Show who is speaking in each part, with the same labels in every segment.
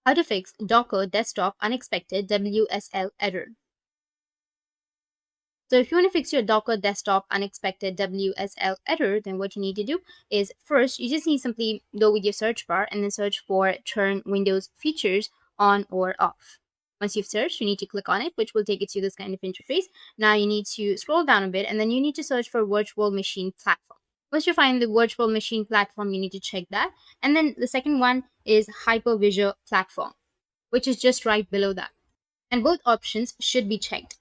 Speaker 1: How to fix Docker desktop unexpected WSL error. So if you want to fix your Docker desktop unexpected WSL error, then what you need to do is first, you just need simply go with your search bar and then search for turn Windows features on or off. Once you've searched, you need to click on it, which will take you to this kind of interface. Now you need to scroll down a bit and then you need to search for virtual machine platform. Once you find the virtual machine platform, you need to check that. And then the second one is hypervisor platform, which is just right below that. And both options should be checked.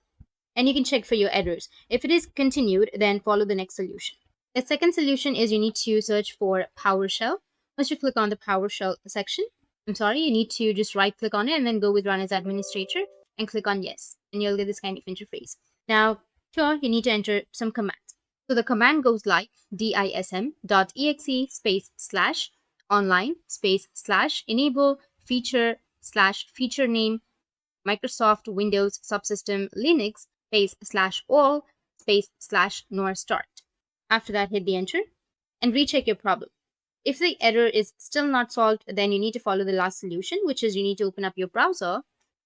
Speaker 1: And you can check for your errors. If it is continued, then follow the next solution. The second solution is you need to search for PowerShell. Once you click on the PowerShell section, you need to just right click on it and then go with Run as Administrator and click on Yes. And you'll get this kind of interface. Now, here you need to enter some commands. So the command goes like dism.exe space / online space / enable feature / feature name Microsoft Windows subsystem Linux space / all space / nor start. After that, hit the enter and recheck your problem. If the error is still not solved, then you need to follow the last solution, which is you need to open up your browser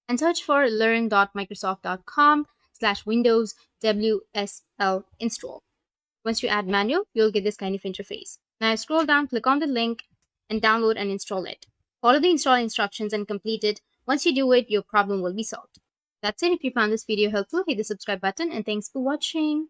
Speaker 1: and search for learn.microsoft.com / Windows WSL install. Once you add manual, you'll get this kind of interface. Now scroll down, click on the link, and download and install it. Follow the install instructions and complete it. Once you do it, your problem will be solved. That's it. If you found this video helpful, hit the subscribe button and thanks for watching.